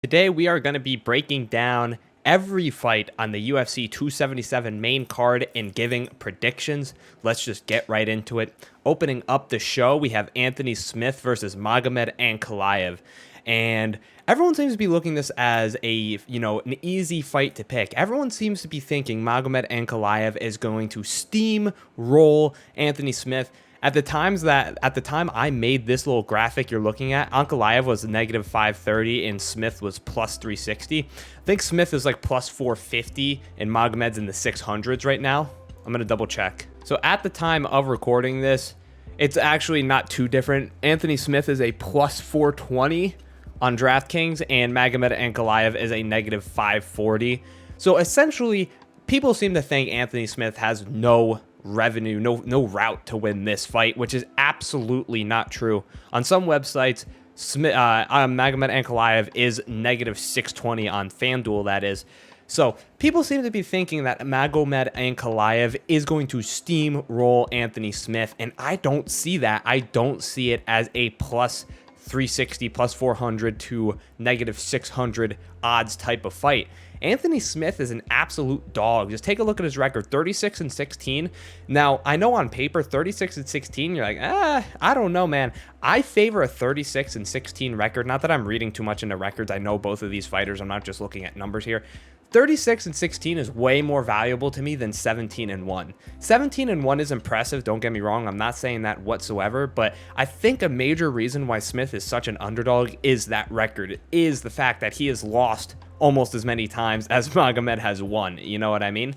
Today we are going to be breaking down every fight on the UFC 277 main card and giving predictions. Let's just get right into it. Opening up the show, we have Anthony Smith versus Magomed Ankalaev. And everyone seems to be looking at this as an easy fight to pick. Everyone seems to be thinking Magomed Ankalaev is going to steamroll Anthony Smith. At the time I made this little graphic you're looking at, Ankalaev was negative 530 and Smith was plus 360. I think Smith is like plus 450 and Magomed's in the 600s right now. I'm going to double check. So at the time of recording this, it's actually not too different. Anthony Smith is a plus 420 on DraftKings and Magomed Ankalaev is a negative 540. So essentially, people seem to think Anthony Smith has no revenue, no route to win this fight, which is absolutely not true. On some websites, Magomed Ankalaev is negative 620 on FanDuel, that is. So people seem to be thinking that Magomed Ankalaev is going to steamroll Anthony Smith, and I don't see that. I don't see it as a plus 360, plus 400 to negative 600 odds type of fight. Anthony Smith is an absolute dog. Just take a look at his record, 36-16. Now, I know on paper, 36-16, you're like, I don't know, man. I favor a 36-16 record. Not that I'm reading too much into records. I know both of these fighters. I'm not just looking at numbers here. 36-16 is way more valuable to me than 17-1. 17-1 is impressive, don't get me wrong. I'm not saying that whatsoever, but I think a major reason why Smith is such an underdog is that record, is the fact that he has lost almost as many times as Magomed has won. You know what I mean?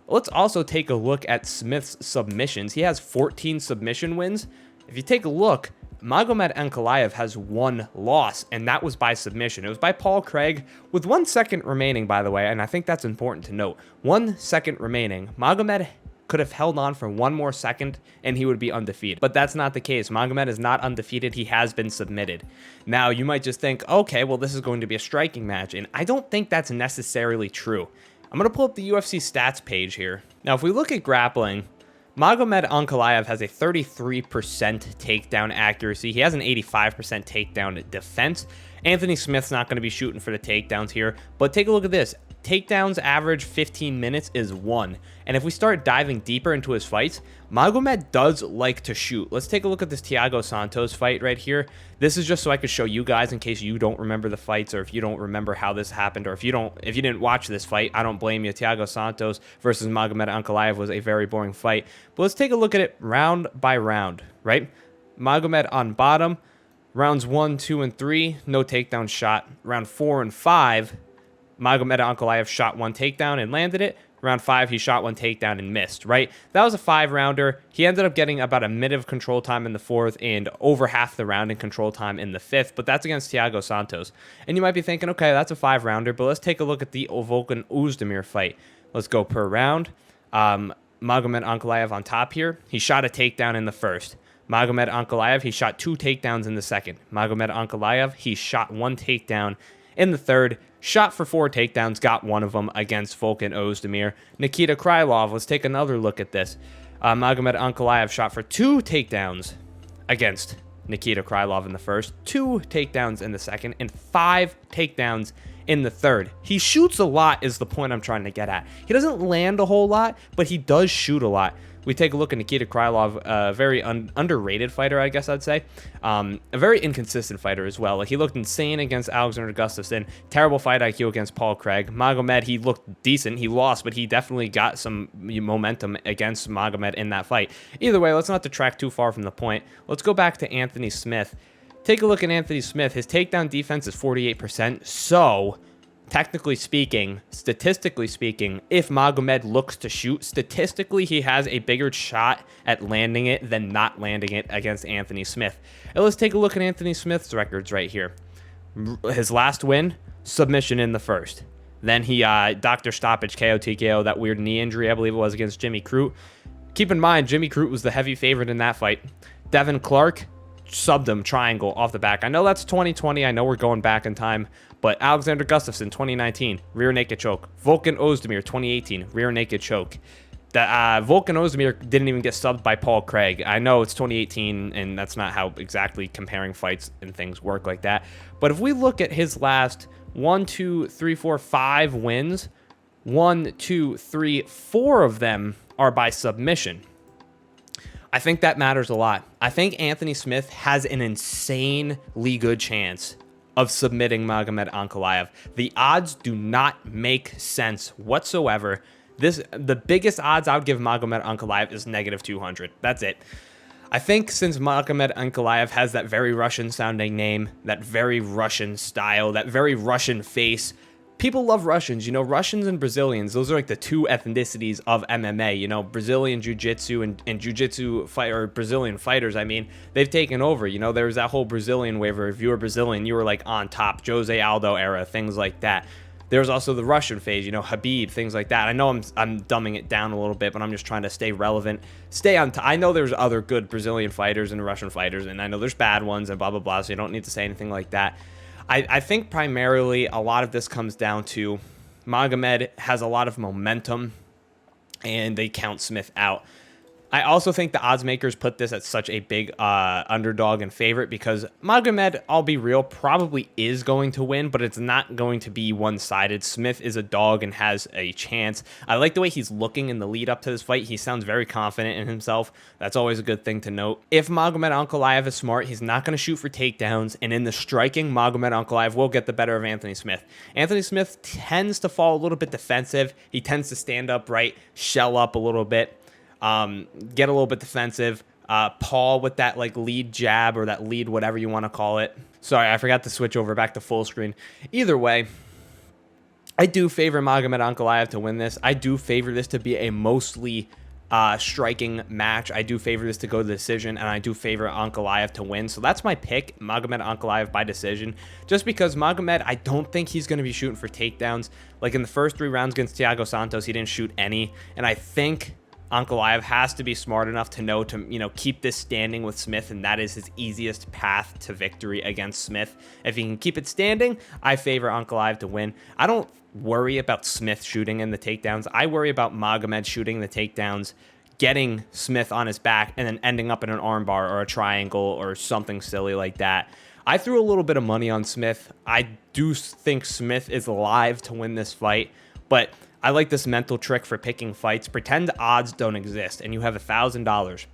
Let's also take a look at Smith's submissions. He has 14 submission wins. If you take a look, Magomed Ankalaev has one loss, and that was by submission. It was by Paul Craig with 1 second remaining, by the way, and I think that's important to note. 1 second remaining. Magomed could have held on for one more second and he would be undefeated. But that's not the case. Magomed is not undefeated. He has been submitted. Now, you might just think, okay, well, this is going to be a striking match. And I don't think that's necessarily true. I'm going to pull up the UFC stats page here. Now, if we look at grappling, Magomed Ankalaev has a 33% takedown accuracy. He has an 85% takedown defense. Anthony Smith's not going to be shooting for the takedowns here. But take a look at this. Takedowns average 15 minutes is 1. And if we start diving deeper into his fights, Magomed does like to shoot. Let's take a look at this Thiago Santos fight right here. This is just so I could show you guys in case you don't remember the fights, or if you don't remember how this happened, or if you didn't watch this fight, I don't blame you. Thiago Santos versus Magomed Ankalaev was a very boring fight. But let's take a look at it round by round, right? Magomed on bottom, rounds 1, 2, and 3, no takedown shot. Round 4 and 5, Magomed Ankalaev shot one takedown and landed it. Round 5, he shot one takedown and missed, right? That was a 5-rounder. He ended up getting about a minute of control time in the 4th and over half the round in control time in the 5th, but that's against Thiago Santos. And you might be thinking, okay, that's a 5-rounder, but let's take a look at the Volkan Oezdemir fight. Let's go per round. Magomed Ankalaev on top here. He shot a takedown in the 1st. Magomed Ankalaev, he shot 2 takedowns in the 2nd. Magomed Ankalaev, he shot 1 takedown in the 3rd, shot for 4 takedowns, got one of them against Volkan Oezdemir. Nikita Krylov, let's take another look at this. Magomed Ankalaev shot for 2 takedowns against Nikita Krylov in the 1st, 2 takedowns in the 2nd, and 5 takedowns in the 3rd. He shoots a lot is the point I'm trying to get at. He doesn't land a whole lot, but he does shoot a lot. We take a look at Nikita Krylov, a very underrated fighter, I guess I'd say. A very inconsistent fighter as well. Like, he looked insane against Alexandre Gustafsson. Terrible fight IQ against Paul Craig. Magomed, he looked decent. He lost, but he definitely got some momentum against Magomed in that fight. Either way, let's not detract too far from the point. Let's go back to Anthony Smith. Take a look at Anthony Smith. His takedown defense is 48%. So, technically speaking, statistically speaking, if Magomed looks to shoot, statistically he has a bigger shot at landing it than not landing it against Anthony Smith. And let's take a look at Anthony Smith's records right here. His last win, submission in the 1st. Then he doctor stoppage, KO TKO, that weird knee injury I believe it was against Jimmy Crute. Keep in mind, Jimmy Crute was the heavy favorite in that fight. Devin Clark subbed him triangle off the back. I know that's 2020. I know we're going back in time. But Alexandre Gustafsson, 2019, rear naked choke. Volkan Oezdemir, 2018, rear naked choke. That Volkan Ozdemir didn't even get subbed by Paul Craig. I know it's 2018, and that's not how exactly comparing fights and things work like that. But if we look at his last 1, 2, 3, 4, 5 wins, 1, 2, 3, 4 of them are by submission. I think that matters a lot. I think Anthony Smith has an insanely good chance of submitting Magomed Ankalaev. The odds do not make sense whatsoever. The biggest odds I would give Magomed Ankalaev is -200. That's it. I think since Magomed Ankalaev has that very Russian-sounding name, that very Russian style, that very Russian face, people love Russians. You know, Russians and Brazilians, those are like the two ethnicities of MMA. You know, Brazilian jiu-jitsu and jiu-jitsu Brazilian fighters, I mean, they've taken over. You know, there was that whole Brazilian wave where if you were Brazilian, you were like on top, Jose Aldo era, things like that. There's also the Russian phase, you know, Khabib, things like that. I know I'm dumbing it down a little bit, but I'm just trying to stay relevant, stay on. I know there's other good Brazilian fighters and Russian fighters, and I know there's bad ones and blah, blah, blah, so you don't need to say anything like that. I think primarily a lot of this comes down to Magomed has a lot of momentum, and they count Smith out. I also think the odds makers put this at such a big underdog and favorite because Magomed, I'll be real, probably is going to win, but it's not going to be one-sided. Smith is a dog and has a chance. I like the way he's looking in the lead up to this fight. He sounds very confident in himself. That's always a good thing to note. If Magomed Ankalaev is smart, he's not going to shoot for takedowns, and in the striking, Magomed Ankalaev will get the better of Anthony Smith. Anthony Smith tends to fall a little bit defensive. He tends to stand upright, shell up a little bit. Get a little bit defensive, Paul with that like lead jab or that lead whatever you want to call it. Sorry, I forgot to switch over back to full screen. Either way, I do favor Magomed Ankalaev to win this. I do favor this to be a mostly striking match. I do favor this to go to decision, and I do favor Ankalaev to win. So that's my pick, Magomed Ankalaev by decision. Just because Magomed, I don't think he's going to be shooting for takedowns. Like in the first 3 rounds against Thiago Santos, he didn't shoot any, and I think Ankalaev has to be smart enough to know to, you know, keep this standing with Smith, and that is his easiest path to victory against Smith. If he can keep it standing, I favor Ankalaev to win. I don't worry about Smith shooting in the takedowns. I worry about Magomed shooting the takedowns, getting Smith on his back, and then ending up in an armbar or a triangle or something silly like that. I threw a little bit of money on Smith. I do think Smith is alive to win this fight, but I like this mental trick for picking fights. Pretend odds don't exist, and you have $1,000.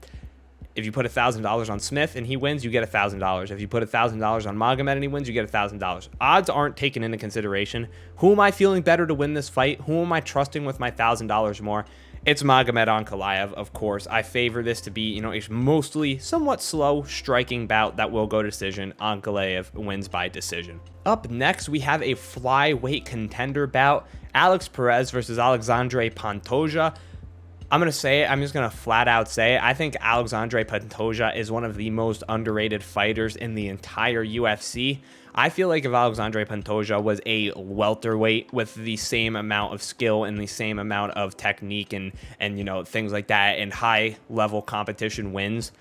If you put $1,000 on Smith and he wins, you get $1,000. If you put $1,000 on Magomed and he wins, you get $1,000. Odds aren't taken into consideration. Who am I feeling better to win this fight? Who am I trusting with my $1,000 more? It's Magomed Ankalaev, of course. I favor this to be, you know, a mostly somewhat slow striking bout that will go decision. Ankalaev wins by decision. Up next, we have a flyweight contender bout. Alex Perez versus Alexandre Pantoja. I'm going to say it. I'm just going to flat out say it. I think Alexandre Pantoja is one of the most underrated fighters in the entire UFC. I feel like if Alexandre Pantoja was a welterweight with the same amount of skill and the same amount of technique and you know, things like that, and high level competition wins,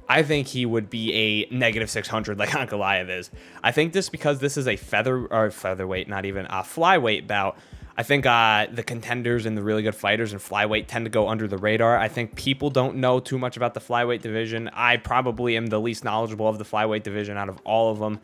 I think he would be a -600 like Ankalaev is. I think this because this is a featherweight, not even a flyweight bout. I think the contenders and the really good fighters in flyweight tend to go under the radar. I think people don't know too much about the flyweight division. I probably am the least knowledgeable of the flyweight division out of all of them.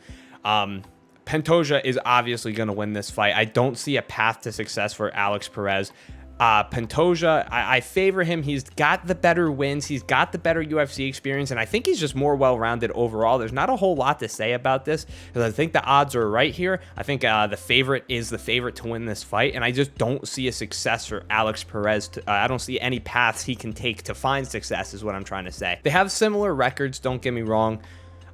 Pantoja is obviously going to win this fight. I don't see a path to success for Alex Perez. Pantoja, I favor him. He's got the better wins. He's got the better UFC experience, and I think he's just more well-rounded overall. There's not a whole lot to say about this because I think the odds are right here. I think the favorite is the favorite to win this fight, and I just don't see a success for Alex Perez. I don't see any paths he can take to find success is what I'm trying to say. They have similar records, don't get me wrong.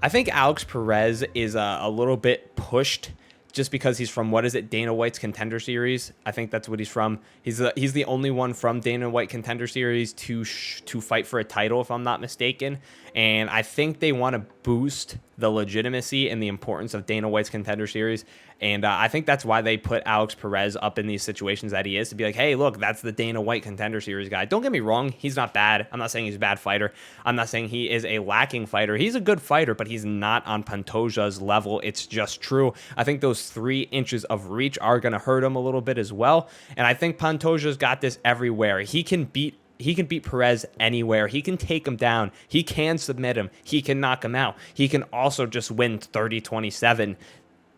I think Alex Perez is a little bit pushed just because he's from, what is it, Dana White's Contender Series. I think that's what he's from. He's the only one from Dana White Contender Series to fight for a title, if I'm not mistaken. And I think they want to boost the legitimacy and the importance of Dana White's Contender Series. And I think that's why they put Alex Perez up in these situations that he is, to be like, hey, look, that's the Dana White Contender Series guy. Don't get me wrong. He's not bad. I'm not saying he's a bad fighter. I'm not saying he is a lacking fighter. He's a good fighter, but he's not on Pantoja's level. It's just true. I think those 3 inches of reach are going to hurt him a little bit as well. And I think Pantoja's got this everywhere. He can beat He can beat Perez anywhere. He can take him down. He can submit him. He can knock him out. He can also just win 30-27.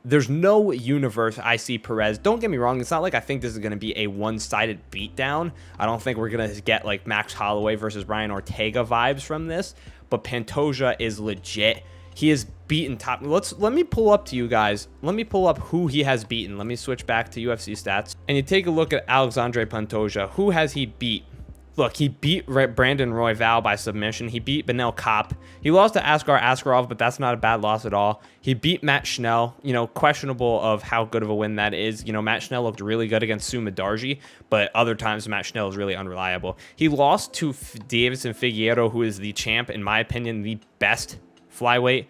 There's no universe I see Perez. Don't get me wrong. It's not like I think this is going to be a one-sided beatdown. I don't think we're going to get like Max Holloway versus Brian Ortega vibes from this. But Pantoja is legit. He has beaten top. Let me pull up to you guys. Let me pull up who he has beaten. Let me switch back to UFC stats. And you take a look at Alexandre Pantoja. Who has he beat? Look, he beat Brandon Royval by submission. He beat Benel Kopp. He lost to Askar Askarov, but that's not a bad loss at all. He beat Matt Schnell. You know, questionable of how good of a win that is. You know, Matt Schnell looked really good against Suma Darji, but other times Matt Schnell is really unreliable. He lost to Davison Figueiredo, who is the champ, in my opinion, the best flyweight.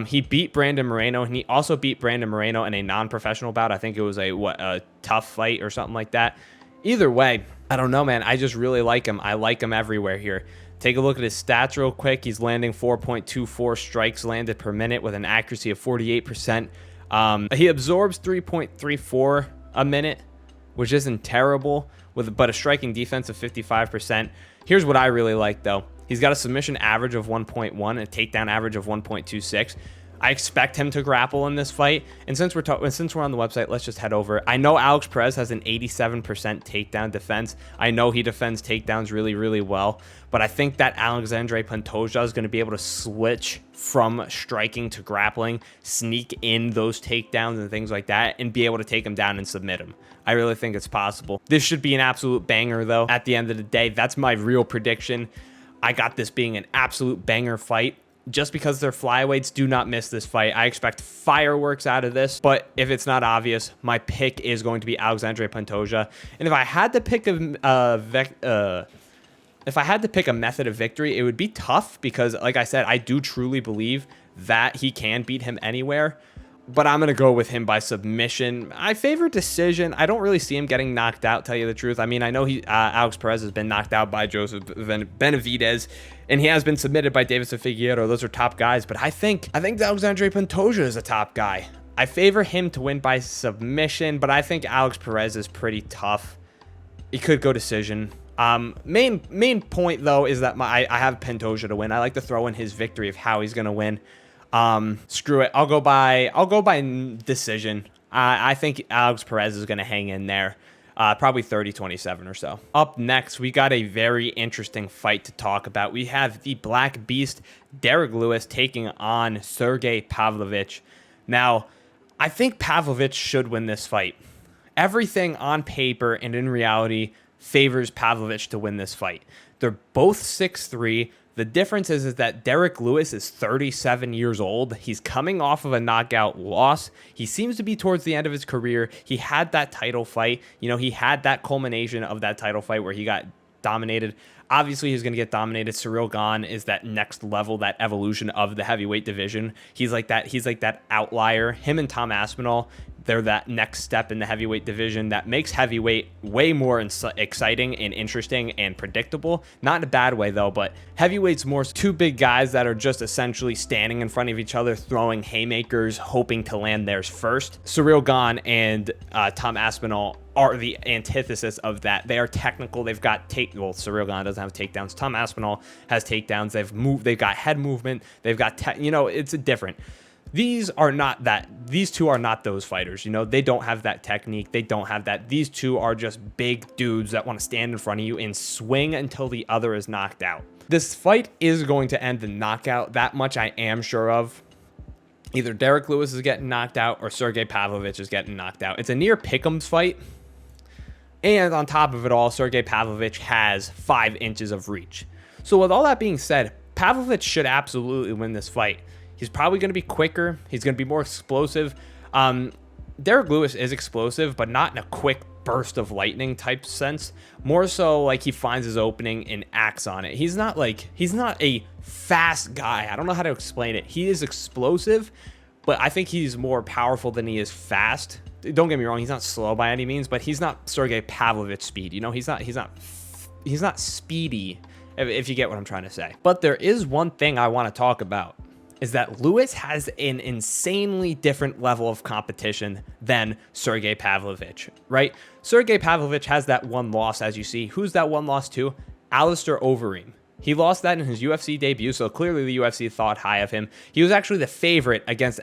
He beat Brandon Moreno, and he also beat Brandon Moreno in a non-professional bout. I think it was a tough fight or something like that. Either way, I don't know, man. I just really like him. I like him everywhere here. Take a look at his stats real quick. He's landing 4.24 strikes landed per minute with an accuracy of 48%. He absorbs 3.34 a minute, which isn't terrible, but a striking defense of 55%. Here's what I really like, though. He's got a submission average of 1.1 and a takedown average of 1.26. I expect him to grapple in this fight. And since we're on the website, let's just head over. I know Alex Perez has an 87% takedown defense. I know he defends takedowns really, really well. But I think that Alexandre Pantoja is going to be able to switch from striking to grappling, sneak in those takedowns and things like that, and be able to take him down and submit him. I really think it's possible. This should be an absolute banger, though. At the end of the day, that's my real prediction. I got this being an absolute banger fight. Just because they're flyweights, do not miss this fight. I expect fireworks out of this, but if it's not obvious, my pick is going to be Alexandre Pantoja. And if I had to pick a method of victory, it would be tough because, like I said, I do truly believe that he can beat him anywhere. But I'm going to go with him by submission. I favor decision. I don't really see him getting knocked out, tell you the truth. I mean, I know Alex Perez has been knocked out by Joseph Benavidez, and he has been submitted by Davison Figueiredo. Those are top guys, but I think Alexandre Pantoja is a top guy. I favor him to win by submission, but I think Alex Perez is pretty tough. He could go decision. Main point, though, is that I have Pantoja to win. I like to throw in his victory of how he's going to win. Screw it. I'll go by decision. I think Alex Perez is going to hang in there. Probably 30-27 or so. Up next, we got a very interesting fight to talk about. We have the Black Beast, Derrick Lewis, taking on Sergei Pavlovich. Now, I think Pavlovich should win this fight. Everything on paper and in reality favors Pavlovich to win this fight. They're both 6'3". The difference is that Derrick Lewis is 37 years old. He's coming off of a knockout loss. He seems to be towards the end of his career. He had that title fight. You know, he had that culmination of that title fight where he got dominated. Obviously, he's going to get dominated. Cyril Gane is that next level, that evolution of the heavyweight division. He's like that outlier. Him and Tom Aspinall, they're that next step in the heavyweight division that makes heavyweight way more exciting and interesting and predictable. Not in a bad way, though, but heavyweight's more two big guys that are just essentially standing in front of each other, throwing haymakers, hoping to land theirs first. Cyril Gane and Tom Aspinall are the antithesis of that. They are technical. They've got Cyril Gane doesn't have takedowns. Tom Aspinall has takedowns. They've got head movement. They've got it's different. These two are not those fighters. You know, they don't have that technique. They don't have that. These two are just big dudes that want to stand in front of you and swing until the other is knocked out. This fight is going to end in knockout. That much I am sure of. Either Derrick Lewis is getting knocked out or Sergei Pavlovich is getting knocked out. It's a near pick'ems fight. And on top of it all, Sergei Pavlovich has 5 inches of reach. So with all that being said, Pavlovich should absolutely win this fight. He's probably going to be quicker. He's going to be more explosive. Derrick Lewis is explosive, but not in a quick burst of lightning type sense. More so like he finds his opening and acts on it. He's not a fast guy. I don't know how to explain it. He is explosive, but I think he's more powerful than he is fast. Don't get me wrong. He's not slow by any means, but he's not Sergei Pavlovich speed. You know, he's not speedy, if you get what I'm trying to say. But there is one thing I want to talk about. Is that Lewis has an insanely different level of competition than Sergei Pavlovich, right? Sergei Pavlovich has that one loss, as you see. Who's that one loss to? Alistair Overeem. He lost that in his UFC debut, so clearly the UFC thought high of him. He was actually the favorite against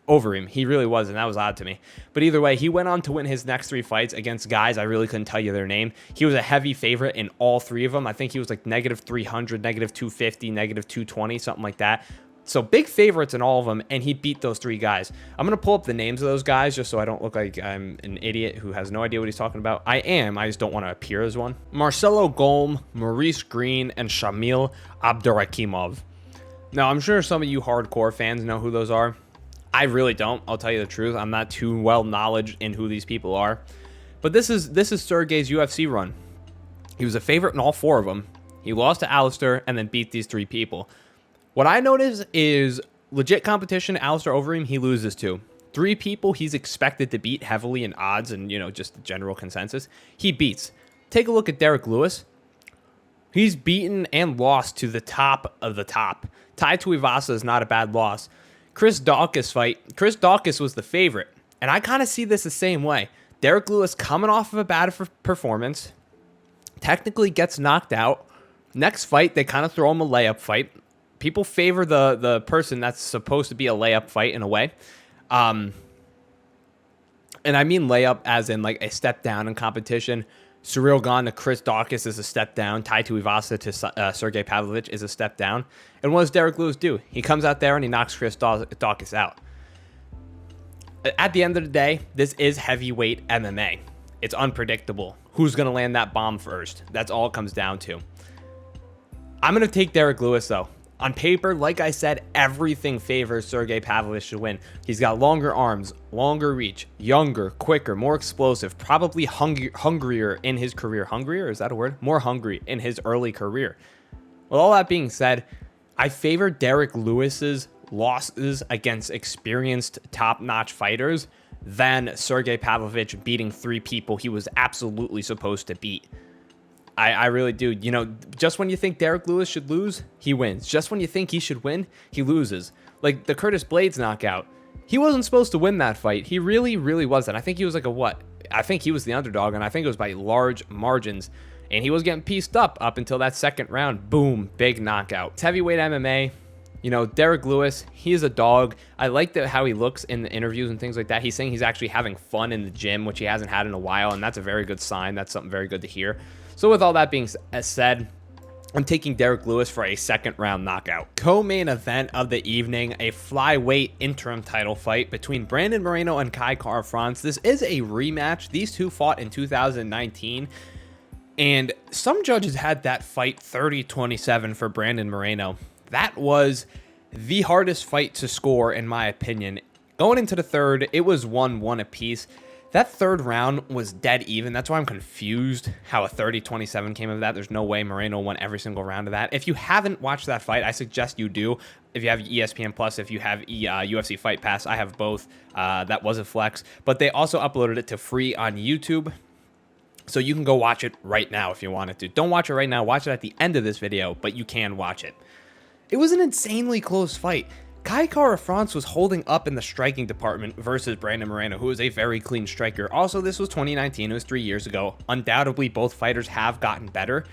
Overeem. He really was, and that was odd to me. But either way, he went on to win his next 3 fights against guys I really couldn't tell you their name. He was a heavy favorite in all 3 of them. I think he was like -300, -250, -220, something like that. So big favorites in all of them, and he beat those 3 guys. I'm going to pull up the names of those guys just so I don't look like I'm an idiot who has no idea what he's talking about. I just don't want to appear as one. Marcelo Golm, Maurice Green, and Shamil Abdurakhimov. Now, I'm sure some of you hardcore fans know who those are. I really don't. I'll tell you the truth. I'm not too well knowledge in who these people are. But this is Sergei's UFC run. He was a favorite in all 4 of them. He lost to Alistair and then beat these 3 people. What I notice is legit competition, Alistair Overeem, he loses to. 3 people he's expected to beat heavily in odds and, just the general consensus. He beats. Take a look at Derrick Lewis. He's beaten and lost to the top of the top. Tai Tuivasa is not a bad loss. Chris Daukaus fight. Chris Daukaus was the favorite. And I kind of see this the same way. Derrick Lewis coming off of a bad performance. Technically gets knocked out. Next fight, they kind of throw him a layup fight. People favor the person that's supposed to be a layup fight in a way. And I mean layup as in like a step down in competition. Cyril Gane to Chris Daukaus is a step down. Tai Tuivasa to Sergei Pavlovich is a step down. And what does Derrick Lewis do? He comes out there and he knocks Chris Daukaus out. At the end of the day, this is heavyweight MMA. It's unpredictable. Who's going to land that bomb first? That's all it comes down to. I'm going to take Derrick Lewis, though. On paper, like I said, everything favors Sergei Pavlovich to win. He's got longer arms, longer reach, younger, quicker, more explosive, probably hungrier in his career. Hungrier? Is that a word? More hungry in his early career. With all that being said, I favor Derrick Lewis's losses against experienced top-notch fighters than Sergei Pavlovich beating 3 people he was absolutely supposed to beat. I really do. Just when you think Derrick Lewis should lose, he wins. Just when you think he should win, he loses. Like the Curtis Blaydes knockout. He wasn't supposed to win that fight. He really, really wasn't. I think he was like I think he was the underdog, and I think it was by large margins. And he was getting pieced up until that 2nd round. Boom, big knockout. It's heavyweight MMA. Derrick Lewis, he is a dog. I like how he looks in the interviews and things like that. He's saying he's actually having fun in the gym, which he hasn't had in a while, and that's a very good sign. That's something very good to hear. So with all that being said, I'm taking Derrick Lewis for a 2nd round knockout. Co-main event of the evening, a flyweight interim title fight between Brandon Moreno and Kai Kara-France. This is a rematch. These 2 fought in 2019. And some judges had that fight 30-27 for Brandon Moreno. That was the hardest fight to score, in my opinion. Going into the 3rd, it was 1-1 apiece. That 3rd round was dead even. That's why I'm confused how a 30-27 came of that. There's no way Moreno won every single round of that. If you haven't watched that fight, I suggest you do. If you have ESPN Plus, if you have UFC Fight Pass, I have both. That was a flex. But they also uploaded it to free on YouTube. So you can go watch it right now if you wanted to. Don't watch it right now. Watch it at the end of this video, but you can watch it. It was an insanely close fight. Kai Kara-France was holding up in the striking department versus Brandon Moreno, who is a very clean striker. Also, this was 2019. It was 3 years ago. Undoubtedly, both fighters have gotten better.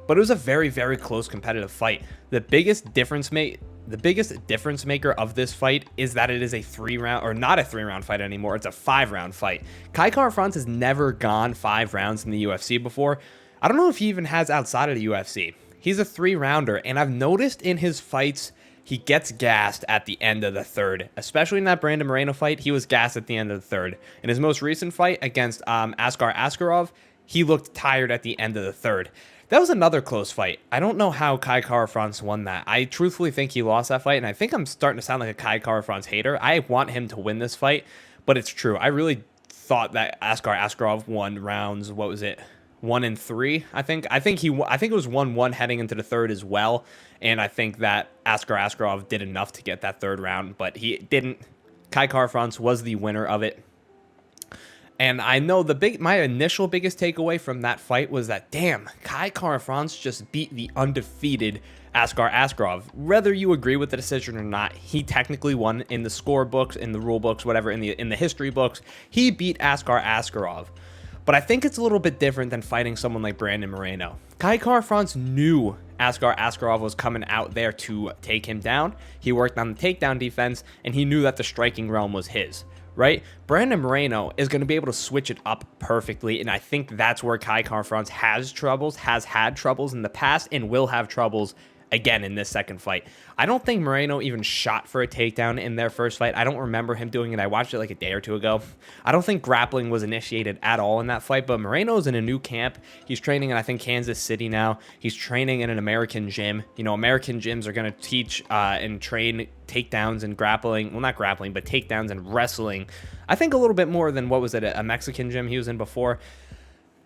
But it was a very, very close competitive fight. The biggest difference maker of this fight is that it is a 3-round, or not a 3-round fight anymore. It's a 5-round fight. Kai Kara-France has never gone 5 rounds in the UFC before. I don't know if he even has outside of the UFC. He's a 3-rounder, and I've noticed in his fights, he gets gassed at the end of the 3rd. Especially in that Brandon Moreno fight, he was gassed at the end of the 3rd. In his most recent fight against Askar Askarov, he looked tired at the end of the 3rd. That was another close fight. I don't know how Kai Kara-France won that. I truthfully think he lost that fight, and I think I'm starting to sound like a Kai Kara-France hater. I want him to win this fight, but it's true. I really thought that Askar Askarov won rounds, 1 and 3, I think. I think it was 1-1 heading into the 3rd as well. And I think that Askar Askarov did enough to get that 3rd round, but he didn't. Kai Kara-France was the winner of it. And I know my initial biggest takeaway from that fight was that, damn, Kai Kara-France just beat the undefeated Askar Askarov. Whether you agree with the decision or not, he technically won in the score books, in the rule books, whatever, in the history books. He beat Askar Askarov. But I think it's a little bit different than fighting someone like Brandon Moreno. Kai Kara-France knew Askar Askarov was coming out there to take him down. He worked on the takedown defense, and he knew that the striking realm was his, right? Brandon Moreno is going to be able to switch it up perfectly, and I think that's where Kai Kara-France has had troubles in the past, and will have troubles again in this second fight. I don't think Moreno even shot for a takedown in their first fight. I don't remember him doing it. I watched it like a day or two ago. I don't think grappling was initiated at all in that fight, but Moreno's in a new camp. He's training in, I think, Kansas City now. He's training in an American gym. You know, American gyms are going to teach and train takedowns and grappling. Well, not grappling, but takedowns and wrestling. I think a little bit more than, what was it, a Mexican gym he was in before.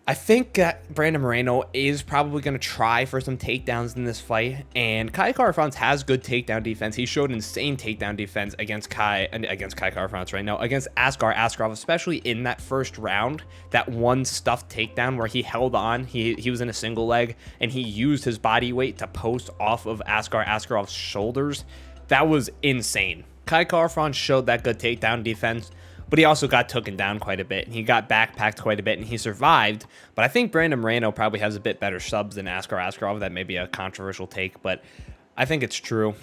I think that Brandon Moreno is probably going to try for some takedowns in this fight, and Kai Kara-France has good takedown defense. He showed insane takedown defense against Kai Kara-France right now, against Askar Askarov, especially in that first round, that one stuffed takedown where he held on. He was in a single leg, and he used his body weight to post off of Askar Askarov's shoulders. That was insane. Kai Kara-France showed that good takedown defense, but he also got taken down quite a bit, and he got backpacked quite a bit, and he survived. But I think Brandon Moreno probably has a bit better subs than Askar Askarov. That may be a controversial take, but I think it's true,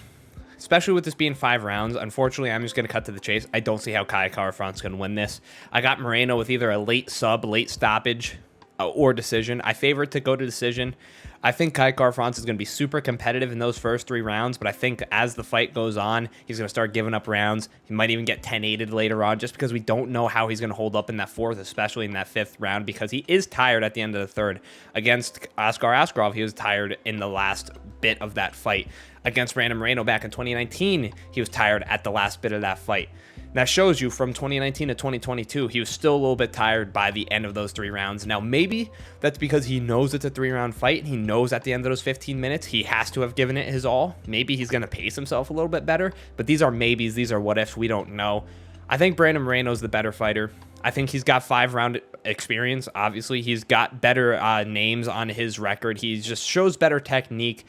especially with this being 5 rounds. Unfortunately, I'm just going to cut to the chase. I don't see how Kai Kara-France can win this. I got Moreno with either a late sub, late stoppage, or decision. I favor it to go to decision. I think Kai Kara-France is going to be super competitive in those first 3 rounds, but I think as the fight goes on, he's going to start giving up rounds. He might even get 10-8'd later on, just because we don't know how he's going to hold up in that 4th, especially in that 5th round, because he is tired at the end of the 3rd. Against Askar Askarov, he was tired in the last bit of that fight. Against Brandon Moreno back in 2019, he was tired at the last bit of that fight. That shows you from 2019 to 2022, he was still a little bit tired by the end of those 3 rounds. Now, maybe that's because he knows it's a 3-round fight, and he knows at the end of those 15 minutes, he has to have given it his all. Maybe he's going to pace himself a little bit better, but these are maybes. These are what ifs. We don't know. I think Brandon Moreno's the better fighter. I think he's got 5-round experience, obviously. He's got better names on his record. He just shows better technique.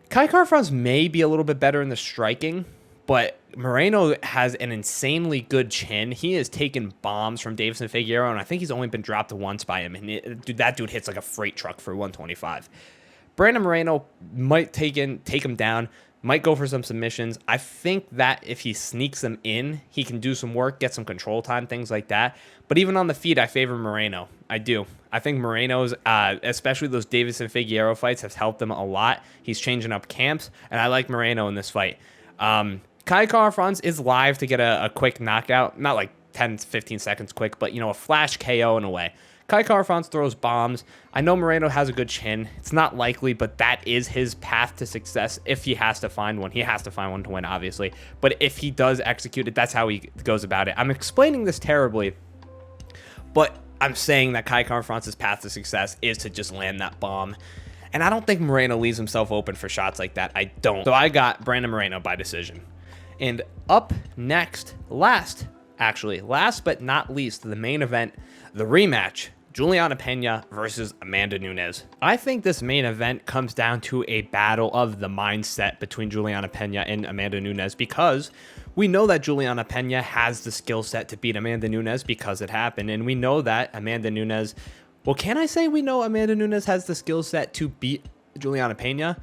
Kai Kara-France may be a little bit better in the striking, but Moreno has an insanely good chin. He has taken bombs from Deiveson Figueiredo, and I think he's only been dropped once by him. And that dude hits like a freight truck for 125. Brandon Moreno might take him down, might go for some submissions. I think that if he sneaks them in, he can do some work, get some control time, things like that. But even on the feet, I favor Moreno. I do. I think Moreno's, especially those Deiveson Figueiredo fights, have helped him a lot. He's changing up camps, and I like Moreno in this fight. Kai Kara-France is live to get a quick knockout, not like 10, 15 seconds quick, but, you know, a flash KO in a way. Kai Kara-France throws bombs. I know Moreno has a good chin. It's not likely, but that is his path to success if he has to find one. He has to find one to win, obviously. But if he does execute it, that's how he goes about it. I'm explaining this terribly, but I'm saying that Kai Kara-France's path to success is to just land that bomb. And I don't think Moreno leaves himself open for shots like that. I don't. So I got Brandon Moreno by decision. And up next, last but not least, the main event, the rematch, Julianna Pena versus Amanda Nunes. I think this main event comes down to a battle of the mindset between Julianna Pena and Amanda Nunes, because we know that Julianna Pena has the skill set to beat Amanda Nunes because it happened. And we know that Amanda Nunes, well, can I say we know Amanda Nunes has the skill set to beat Julianna Pena?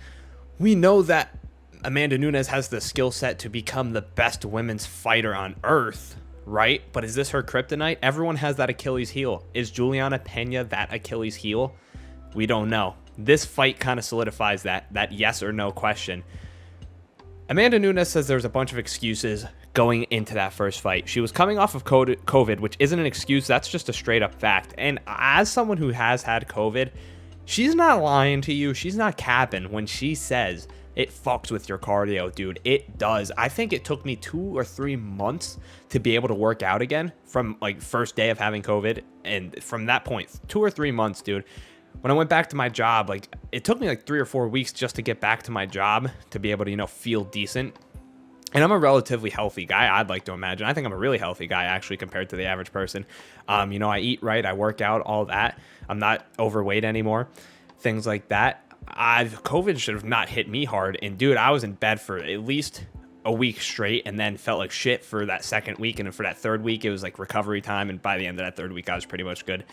We know that Amanda Nunes has the skill set to become the best women's fighter on earth, right? But is this her kryptonite? Everyone has that Achilles heel. Is Julianna Pena that Achilles heel? We don't know. This fight kind of solidifies that yes or no question. Amanda Nunes says there's a bunch of excuses going into that first fight. She was coming off of COVID, which isn't an excuse. That's just a straight up fact. And as someone who has had COVID, she's not lying to you. She's not capping when she says it fucks with your cardio, dude. It does. I think it took me 2 or 3 months to be able to work out again from like first day of having COVID. And from that point, 2 or 3 months, dude, when I went back to my job, like it took me like 3 or 4 weeks just to get back to my job to be able to, you know, feel decent. And I'm a relatively healthy guy, I'd like to imagine. I think I'm a really healthy guy, actually, compared to the average person. You know, I eat right, I work out, all that. I'm not overweight anymore, things like that. COVID should have not hit me hard. And, dude, I was in bed for at least a week straight and then felt like shit for that second week. And for that third week, it was like recovery time. And by the end of that third week, I was pretty much good.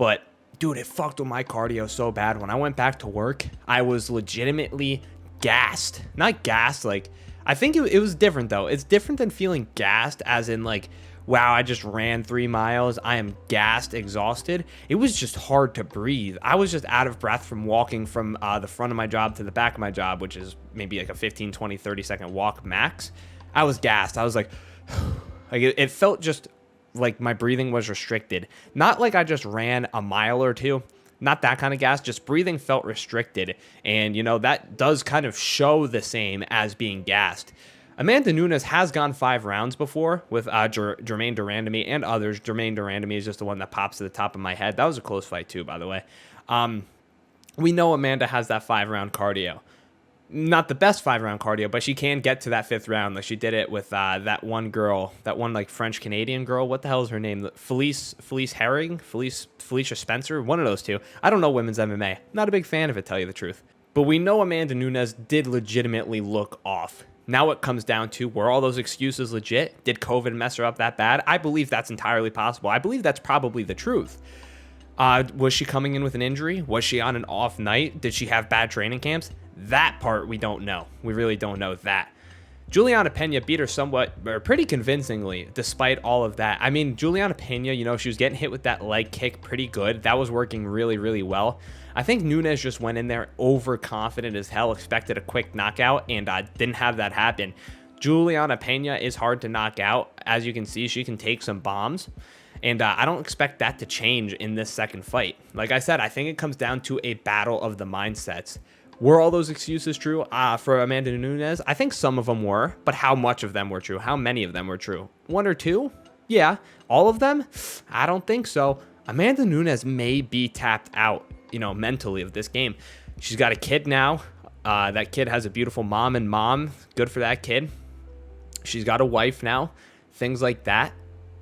But dude, it fucked with my cardio so bad. When I went back to work, I was legitimately gassed. Not gassed, like, I think it was different though. It's different than feeling gassed as in like, wow, I just ran 3 miles. I am gassed, exhausted. It was just hard to breathe. I was just out of breath from walking from the front of my job to the back of my job, which is maybe like a 15, 20, 30-second walk max. I was gassed. I was like, like it felt just like my breathing was restricted. Not like I just ran a mile or two. Not that kind of gas, just breathing felt restricted. And, you know, that does kind of show the same as being gassed. Amanda Nunes has gone 5 rounds before with Germaine de Randamie and others. Germaine de Randamie is just the one that pops to the top of my head. That was a close fight too, by the way. We know Amanda has that 5-round cardio. Not the best 5-round cardio, but she can get to that 5th round. Like she did it with that one girl, that one like French-Canadian girl. What the hell is her name? Felicia Spencer? One of those two. I don't know women's MMA. Not a big fan of it, tell you the truth. But we know Amanda Nunes did legitimately look off. Now it comes down to, were all those excuses legit? Did COVID mess her up that bad? I believe that's entirely possible. I believe that's probably the truth. Was she coming in with an injury? Was she on an off night? Did she have bad training camps? That part we don't know. We really don't know that. Julianna Pena beat her somewhat, or pretty convincingly, despite all of that. I mean, Julianna Pena, you know, she was getting hit with that leg kick pretty good. That was working really, really well. I think Nunes just went in there overconfident as hell, expected a quick knockout, and didn't have that happen. Julianna Pena is hard to knock out. As you can see, she can take some bombs. And I don't expect that to change in this second fight. Like I said, I think it comes down to a battle of the mindsets. Were all those excuses true for Amanda Nunes? I think some of them were, but how much of them were true? How many of them were true? 1 or 2? Yeah. All of them? I don't think so. Amanda Nunes may be tapped out, you know, mentally of this game. She's got a kid now. That kid has a beautiful mom and mom. Good for that kid. She's got a wife now. Things like that.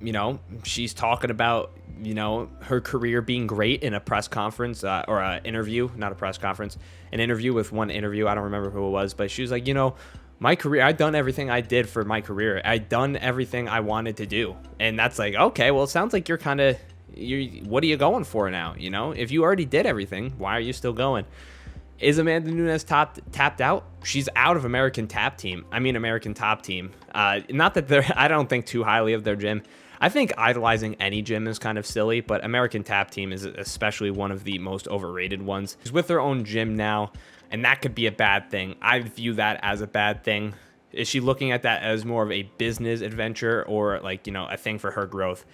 You know, she's talking about, you know, her career being great in a press conference or an interview, not a press conference, an interview with one interview. I don't remember who it was, but she was like, you know, my career, I've done everything I did for my career. I've done everything I wanted to do. And that's like, okay, well, it sounds like you're kind of, what are you going for now? You know, if you already did everything, why are you still going? Is Amanda Nunes tapped out? She's out of American Top Team. Not that I don't think too highly of their gym. I think idolizing any gym is kind of silly, but American Top Team is especially one of the most overrated ones. She's with her own gym now, and that could be a bad thing. I view that as a bad thing. Is she looking at that as more of a business adventure or like, you know, a thing for her growth?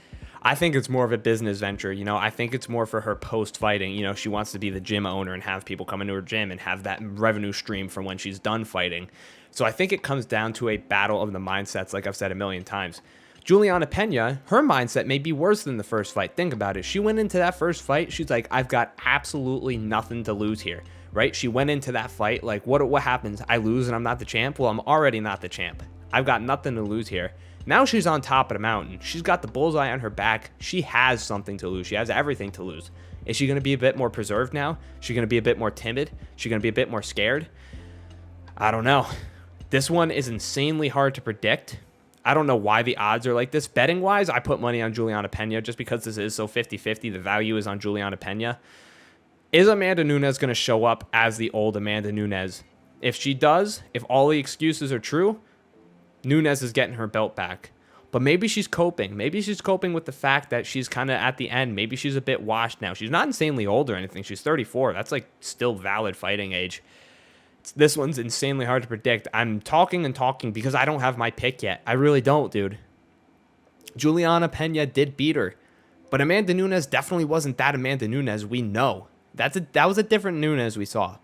I think it's more of a business venture. You know, I think it's more for her post-fighting. You know, she wants to be the gym owner and have people come into her gym and have that revenue stream from when she's done fighting. So I think it comes down to a battle of the mindsets, like I've said a million times. Julianna Pena, her mindset may be worse than the first fight. Think about it. She went into that first fight. She's like, I've got absolutely nothing to lose here, right? She went into that fight like, what happens? I lose and I'm not the champ? Well, I'm already not the champ. I've got nothing to lose here. Now she's on top of the mountain. She's got the bullseye on her back. She has something to lose. She has everything to lose. Is she going to be a bit more preserved now? Is she going to be a bit more timid? Is she going to be a bit more scared? I don't know. This one is insanely hard to predict. I don't know why the odds are like this. Betting wise, I put money on Julianna Pena just because this is so 50-50. The value is on Julianna Pena. Is Amanda Nunes going to show up as the old Amanda Nunes? If she does, if all the excuses are true, Nunes is getting her belt back. But maybe she's coping. Maybe she's coping with the fact that she's kind of at the end. Maybe she's a bit washed now. She's not insanely old or anything. She's 34. That's like still valid fighting age. This one's insanely hard to predict. I'm talking and talking because I don't have my pick yet. I really don't, dude. Julianna Pena did beat her. But Amanda Nunes definitely wasn't that Amanda Nunes we know. That was a different Nunes we saw.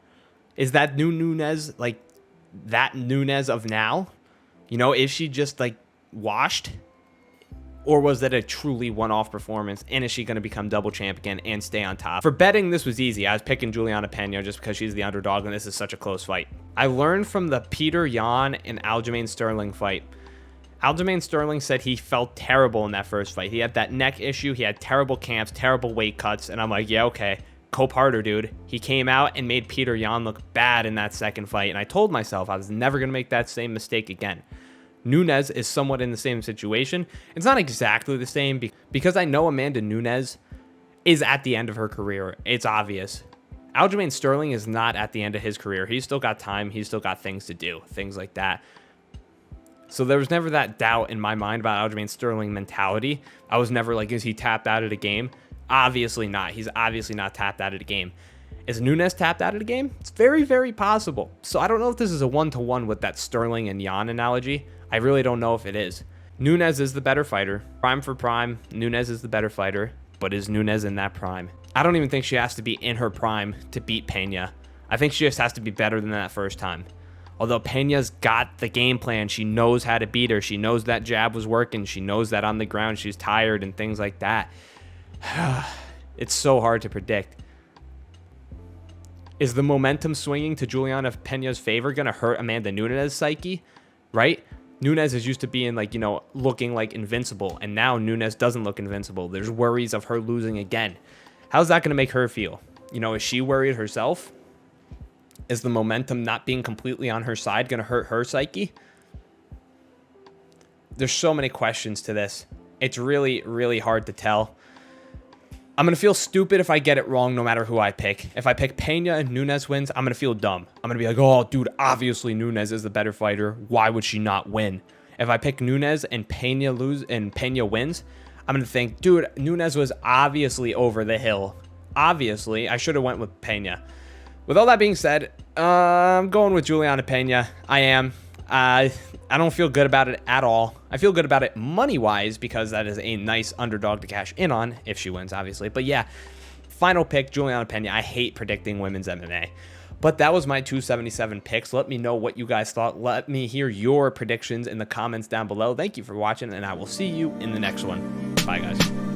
Is that new Nunes like that Nunes of now? You know, is she just like washed? Or was that a truly one-off performance? And is she going to become double champ again and stay on top? For betting, this was easy. I was picking Julianna Pena just because she's the underdog and this is such a close fight. I learned from the Peter Yan and Aljamain Sterling fight. Aljamain Sterling said he felt terrible in that first fight. He had that neck issue. He had terrible camps, terrible weight cuts. And I'm like, yeah, okay. Cope harder, dude. He came out and made Peter Yan look bad in that second fight. And I told myself I was never going to make that same mistake again. Nunes is somewhat in the same situation. It's not exactly the same because I know Amanda Nunes is at the end of her career. It's obvious. Aljamain Sterling is not at the end of his career. He's still got time. He's still got things to do, things like that. So there was never that doubt in my mind about Aljamain Sterling mentality. I was never like, is he tapped out of the game? Obviously not. He's obviously not tapped out of the game. Is Nunes tapped out of the game? It's very, very possible. So I don't know if this is a one-to-one with that Sterling and Jan analogy. I really don't know if it is. Nunes is the better fighter. Prime for prime, Nunes is the better fighter. But is Nunes in that prime? I don't even think she has to be in her prime to beat Pena. I think she just has to be better than that first time. Although Pena's got the game plan. She knows how to beat her. She knows that jab was working. She knows that on the ground she's tired and things like that. It's so hard to predict. Is the momentum swinging to Julianna Pena's favor going to hurt Amanda Nunes' psyche? Right? Nunes is used to being like, looking like invincible. And now Nunes doesn't look invincible. There's worries of her losing again. How's that going to make her feel? Is she worried herself? Is the momentum not being completely on her side going to hurt her psyche? There's so many questions to this. It's really, really hard to tell. I'm going to feel stupid if I get it wrong no matter who I pick. If I pick Pena and Nunes wins, I'm going to feel dumb. I'm going to be like, oh, dude, obviously Nunes is the better fighter. Why would she not win? If I pick Nunes and Pena wins, I'm going to think, dude, Nunes was obviously over the hill. Obviously, I should have went with Pena. With all that being said, I'm going with Julianna Pena. I am. I don't feel good about it at all. I feel good about it money-wise because that is a nice underdog to cash in on if she wins, obviously. But yeah, final pick, Julianna Pena. I hate predicting women's MMA. But that was my 277 picks. Let me know what you guys thought. Let me hear your predictions in the comments down below. Thank you for watching, and I will see you in the next one. Bye, guys.